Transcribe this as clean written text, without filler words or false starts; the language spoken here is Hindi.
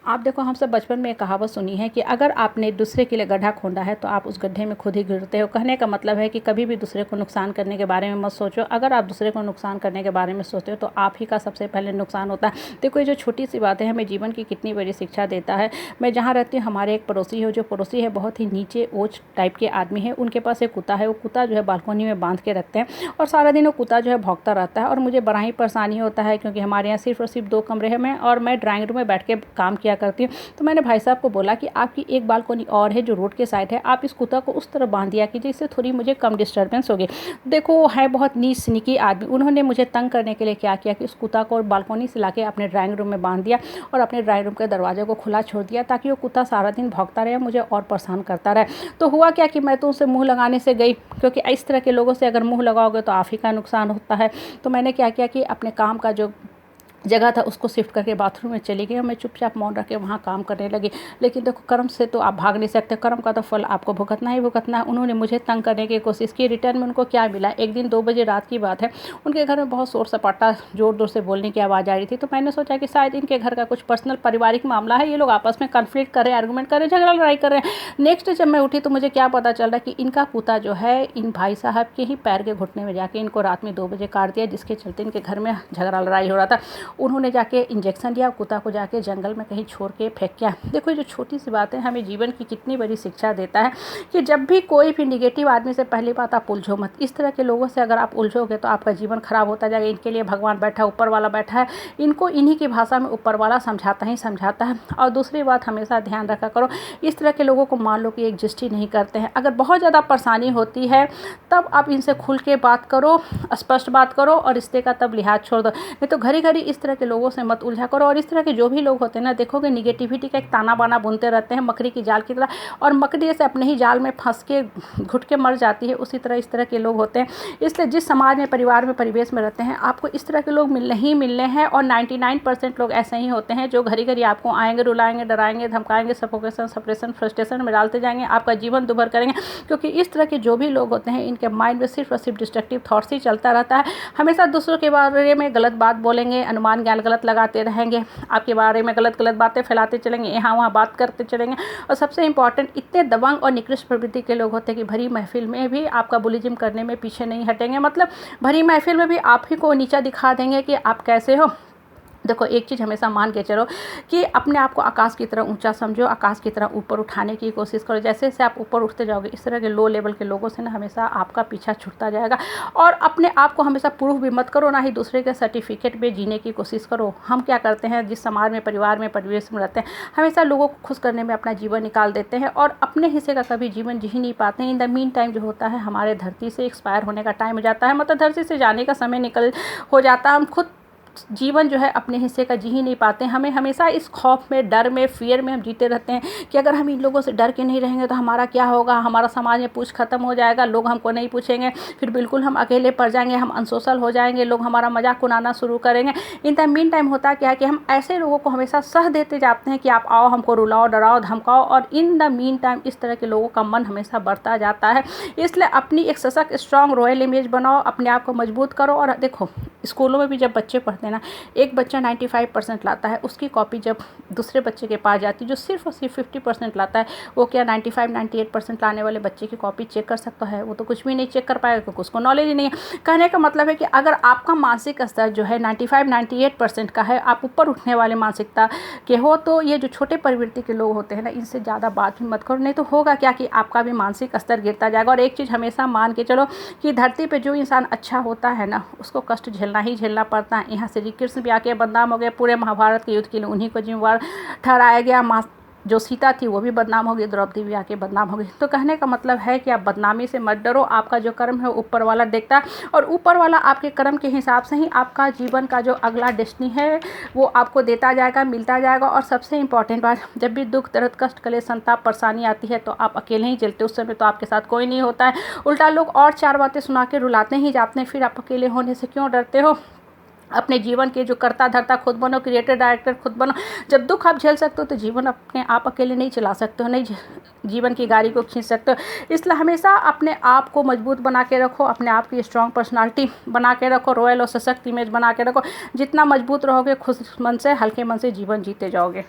आप देखो, हम सब बचपन में एक कहावत सुनी है कि अगर आपने दूसरे के लिए गड्ढा खोदा है तो आप उस गड्ढे में खुद ही गिरते हो। कहने का मतलब है कि कभी भी दूसरे को नुकसान करने के बारे में मत सोचो। अगर आप दूसरे को नुकसान करने के बारे में सोचते हो तो आप ही का सबसे पहले नुकसान होता है। देखो, ये जो छोटी सी बातें हमें जीवन की कितनी बड़ी शिक्षा देता है। मैं जहाँ रहती हूँ, हमारे एक पड़ोसी है, जो पड़ोसी है बहुत ही नीचे ओज टाइप के आदमी है। उनके पास एक कुत्ता है। वो कुत्ता जो है बालकोनी में बांध के रखते हैं और सारा दिन वो कुत्ता जो है भौंकता रहता है और मुझे बड़ा ही परेशानी होता है, क्योंकि हमारे यहाँ सिर्फ और सिर्फ 2 कमरे हैं। मैं ड्राइंग रूम में बैठ के काम किया करती हूँ। तो मैंने भाई साहब को बोला कि आपकी एक बालकोनी और है जो रोड के साइड है, आप इस कुत्ता को उस तरफ बांध दिया कीजिए, इससे थोड़ी मुझे कम डिस्टर्बेंस होगी। देखो, वो है बहुत नीच स्निकी आदमी। उन्होंने मुझे तंग करने के लिए क्या किया कि उस कुत्ता को बालकोनी से लाके अपने ड्राइंग रूम में बांध दिया और अपने ड्राइंग रूम के दरवाजे को खुला छोड़ दिया, ताकि वो कुत्ता सारा दिन भौंकता रहे, मुझे और परेशान करता रहे। तो हुआ क्या कि मैं तो उनसे मुँह लगाने से गई, क्योंकि इस तरह के लोगों से अगर मुँह लगाओगे तो आप ही का नुकसान होता है। तो मैंने क्या किया कि अपने काम का जो जगह था उसको शिफ्ट करके बाथरूम में चली गई और मैं चुपचाप मौन रख के वहाँ काम करने लगी। लेकिन देखो, कर्म से तो आप भाग नहीं सकते। कर्म का तो फल आपको भुगतना ही भुगतना है। उन्होंने मुझे तंग करने की कोशिश की। रिटर्न में उनको क्या मिला, एक दिन 2 बजे रात की बात है, उनके घर में बहुत शोर सपाटा, जोर जोर से बोलने की आवाज़ आ रही थी। तो मैंने सोचा कि शायद इनके घर का कुछ पर्सनल पारिवारिक मामला है, ये लोग आपस में कन्फ्लिक्ट कर रहे हैं, आर्गूमेंट कर रहे हैं, झगड़ा लड़ाई कर रहे हैं। नेक्स्ट जब मैं उठी तो मुझे क्या पता चल रहा है कि इनका कुत्ता जो है इन भाई साहब के ही पैर के घुटने में जाके इनको रात में 2 बजे काट दिया, जिसके चलते इनके घर में झगड़ा लड़ाई हो रहा था। उन्होंने जाके इंजेक्शन दिया, कुत्ता को जाके जंगल में कहीं छोड़ के फेंक किया। देखो, ये जो छोटी सी बात है हमें जीवन की कितनी बड़ी शिक्षा देता है कि जब भी कोई भी निगेटिव आदमी से, पहली बात आप उलझो मत। इस तरह के लोगों से अगर आप उलझोगे तो आपका जीवन खराब होता जाएगा। इनके लिए भगवान बैठा है, ऊपर वाला बैठा है, इनको इन्हीं की भाषा में ऊपर वाला समझाता ही समझाता है। और दूसरी बात, हमेशा ध्यान रखा करो, इस तरह के लोगों को मान लो कि एग्जिस्ट ही नहीं करते हैं। अगर बहुत ज़्यादा परेशानी होती है तब आप इनसे खुल के बात करो, स्पष्ट बात करो और रिश्ते का तब लिहाज छोड़ दो। नहीं तो घड़ी घड़ी इस तरह के लोगों से मत उलझा करो। और इस तरह के जो भी लोग होते हैं ना, देखोगे निगेटिविटी का एक ताना बाना बुनते रहते हैं मकड़ी की जाल की तरह, और मकड़ी से अपने ही जाल में फंस के घुट के मर जाती है। उसी तरह इस तरह के लोग होते हैं। इसलिए जिस समाज में, परिवार में, परिवेश में रहते हैं, आपको इस तरह के लोग मिलने हैं। और 99% लोग ऐसे ही होते हैं जो घड़ी घड़ी आपको आएंगे, रुलाएंगे, डराएंगे, धमकाएंगे, सफोकेशन, सप्रेशन, फ्रस्ट्रेशन में डालते जाएंगे, आपका जीवन दुभर करेंगे। क्योंकि इस तरह के जो भी लोग होते हैं, इनके माइंड में सिर्फ और सिर्फ डिस्ट्रक्टिव थॉट्स ही चलता रहता है। हमेशा दूसरों के बारे में गलत बात बोलेंगे, अनुमान ज्ञान गलत लगाते रहेंगे, आपके बारे में गलत गलत बातें फैलाते चलेंगे, यहाँ वहाँ बात करते चलेंगे। और सबसे इंपॉर्टेंट, इतने दबंग और निकृष्ट प्रवृत्ति के लोग होते हैं कि भरी महफिल में भी आपका बुलिज्म करने में पीछे नहीं हटेंगे। मतलब भरी महफिल में भी आप ही को नीचा दिखा देंगे कि आप कैसे हो। देखो, एक चीज़ हमेशा मान के चलो कि अपने आप को आकाश की तरह ऊंचा समझो, आकाश की तरह ऊपर उठाने की कोशिश करो। जैसे जैसे आप ऊपर उठते जाओगे, इस तरह के लो लेवल के लोगों से ना हमेशा आपका पीछा छूटता जाएगा। और अपने आप को हमेशा प्रूफ भी मत करो, ना ही दूसरे के सर्टिफिकेट पे जीने की कोशिश करो। हम क्या करते हैं, जिस समाज में, परिवार में, परिवेश में रहते हैं, हमेशा लोगों को खुश करने में अपना जीवन निकाल देते हैं और अपने हिस्से का कभी जीवन जी ही नहीं पाते हैं। इन द मीन टाइम जो होता है, हमारे धरती से एक्सपायर होने का टाइम हो जाता है, मतलब धरती से जाने का समय निकल हो जाता है। हम खुद जीवन जो है अपने हिस्से का जी ही नहीं पाते हैं। हमें हमेशा इस खौफ में, डर में, फियर में हम जीते रहते हैं कि अगर हम इन लोगों से डर के नहीं रहेंगे तो हमारा क्या होगा, हमारा समाज में पूछ खत्म हो जाएगा, लोग हमको नहीं पूछेंगे, फिर बिल्कुल हम अकेले पड़ जाएंगे, हम अनसोशल हो जाएंगे, लोग हमारा मजाक उड़ाना शुरू करेंगे। इन द मीन टाइम होता क्या है कि हम ऐसे लोगों को हमेशा सह देते जाते हैं कि आप आओ, हमको रुलाओ, डराओ, धमकाओ, और इन द मीन टाइम इस तरह के लोगों का मन हमेशा बढ़ता जाता है। इसलिए अपनी एक सशक्त, स्ट्रांग, रॉयल इमेज बनाओ, अपने आप को मजबूत करो। और देखो, स्कूलों में भी जब बच्चे पढ़ते हैं ना, एक बच्चा 95% लाता है, उसकी कॉपी जब दूसरे बच्चे के पास जाती है जो सिर्फ और सिर्फ 50% लाता है, वो क्या 95-98% लाने वाले बच्चे की कॉपी चेक कर सकता है? वो तो कुछ भी नहीं चेक कर पाएगा, क्योंकि उसको नॉलेज ही नहीं है। कहने का मतलब है कि अगर आपका मानसिक स्तर जो है 95-98% का है, आप ऊपर उठने वाले मानसिकता के हो, तो ये जो छोटे प्रवृत्ति के लोग होते हैं ना, इनसे ज़्यादा बात भी मत करो। नहीं तो होगा क्या कि आपका भी मानसिक स्तर गिरता जाएगा। और एक चीज़ हमेशा मान के चलो कि धरती पर जो इंसान अच्छा होता है ना, उसको कष्ट झेलना ही झेलना पड़ता है। यहाँ श्री कृष्ण भी आके बदनाम हो गए, पूरे महाभारत के युद्ध के लिए उन्हीं को जिम्मेवार ठहराया गया। जो सीता थी वो भी बदनाम हो गई, द्रौपदी भी आके बदनाम हो गई। तो कहने का मतलब है कि आप बदनामी से मत डरो, आपका जो कर्म है ऊपर वाला देखता है, और ऊपर वाला आपके कर्म के हिसाब से ही आपका जीवन का जो अगला डेस्टिनी है वो आपको देता जाएगा, मिलता जाएगा। और सबसे इंपॉर्टेंट बात, जब भी दुख, दर्द, कष्ट, कलेश, संताप, परेशानी आती है तो आप अकेले ही चलते, उस समय तो आपके साथ कोई नहीं होता है। उल्टा लोग और 4 बातें सुना के रुलाते ही जाते हैं। फिर आप अकेले होने से क्यों डरते हो? अपने जीवन के जो करता धरता खुद बनो, क्रिएटर डायरेक्टर खुद बनो। जब दुख आप झेल सकते हो तो जीवन अपने आप अकेले नहीं चला सकते हो, नहीं जीवन की गाड़ी को खींच सकते हो। इसलिए हमेशा अपने आप को मजबूत बना के रखो, अपने आप की स्ट्रॉन्ग पर्सनालिटी बना के रखो, रॉयल और सशक्त इमेज बना के रखो। जितना मजबूत रहोगे, खुश मन से, हल्के मन से जीवन जीते जाओगे।